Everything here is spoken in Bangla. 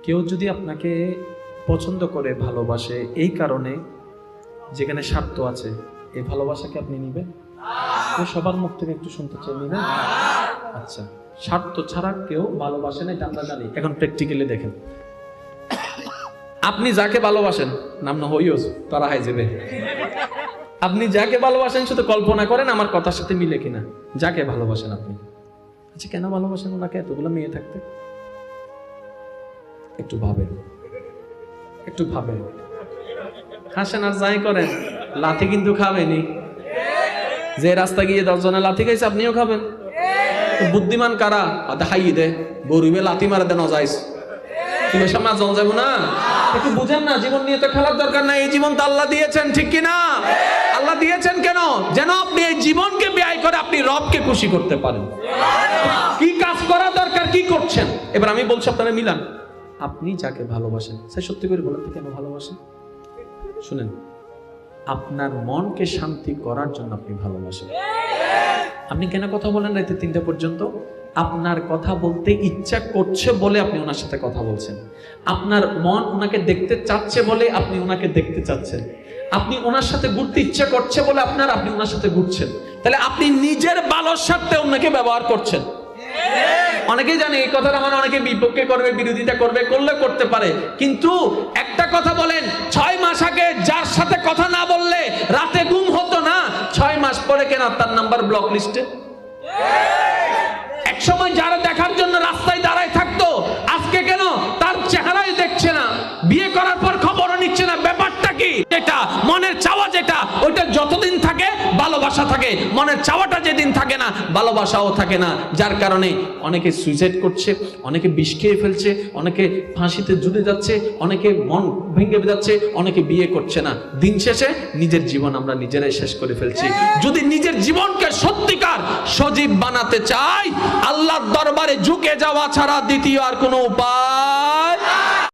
কেউ যদি আপনাকে পছন্দ করে, ভালোবাসে, এই কারণে যেখানে স্বার্থ আছে, এই ভালোবাসাকে আপনি নিবেন? সবার মুখ থেকে একটু শুনতে চাই, নিবেন? আচ্ছা, স্বার্থ ছাড়া কেউ ভালোবাসে না, এটা আমরা জানি। এখন প্র্যাকটিক্যালি দেখেন, আপনি যাকে ভালোবাসেন, নাম না হইওস তারা হাই যাবে, আপনি যাকে ভালোবাসেন শুধু কল্পনা করেন আমার কথার সাথে মিলে কিনা। যাকে ভালোবাসেন আপনি, আচ্ছা কেন ভালোবাসেন ওনাকে এতগুলো মেয়ে থাকতে? একটু ভাবেন, একটু ভাবেন। হাসেন আর যাই করেন, লাথি কিন্তু খাবেনি। যে রাস্তা গিয়ে 10 জনে লাথি খাইছে, আপনিও খাবেন। বুদ্ধিমান কারা? হাইয়ে দে গরিবে লাথি মারা দেন যাইস, তুমি সামনে জল যাবো না। একটু বুঝেন না, জীবন নিয়ে তো খেলার দরকার নাই। এই জীবন তো আল্লাহ দিয়েছেন, ঠিক কিনা? আল্লাহ দিয়েছেন কেন? যেন আপনি এই জীবনকে ব্যয় করে আপনি রবকে খুশি করতে পারেন। কি কাজ করা দরকার, কি করছেন? এবার আমি বলছি আপনারা মিলান। আপনি যাকে ভালোবাসেন, সে সত্যি করে বলেন তো কেন ভালোবাসেন? শুনেন, আপনার মনকে শান্তি করার জন্য আপনি ভালোবাসেন। আপনি কেন কথা বলেন রাতে 3টা পর্যন্ত? আপনার কথা বলতে ইচ্ছা করছে বলে আপনি ওনার সাথে কথা বলছেন। আপনার মন ওনাকে দেখতে চাচ্ছে বলে আপনি ওনাকে দেখতে চাচ্ছেন। আপনি ওনার সাথে ঘুরতে ইচ্ছা করছে বলে আপনি ওনার সাথে ঘুরছেন। তাহলে আপনি নিজের ভালোর স্বার্থে ওনাকে ব্যবহার করছেন। অনেকেই জানে এই কথাটা, আমার অনেকে বিপক্ষে করবে, বিরোধিতা করবে, করলে করতে পারে। কিন্তু একটা কথা বলেন, 6 মাস আগে যার সাথে কথা না বললে রাতে ঘুম হতো না, 6 মাস পরে কেন তার নাম্বার ব্লক লিস্টে? এক সময় যারা দেখার জন্য রাস্তায় দাঁড়ায় থাকতো, আজকে কেন তার চেহারাই দেখছে না? বিয়ে করার পর খবরও নিচ্ছে না। ব্যাপারটা কি? যেটা মনের চাওয়া, যেটা ওইটা যতদিন থাকে ভালোবাসা থাকে, মনের চাওয়াটা যেদিন থাকে না ভালোবাসাও থাকে না। যার কারণে অনেকে সুইসাইড করছে, অনেকে বিষ খেয়ে ফেলছে, অনেকে ফাঁসিতে ঝুলে যাচ্ছে, অনেকে মন ভেঙে যাচ্ছে, অনেকে বিয়ে করছে না। দিন শেষে নিজের জীবন আমরা নিজেরাই শেষ করে ফেলছি। যদি নিজের জীবনকে সত্যিকার সজীব বানাতে চাই, আল্লাহর দরবারে ঝুঁকে যাওয়া ছাড়া দ্বিতীয় আর কোনো উপায়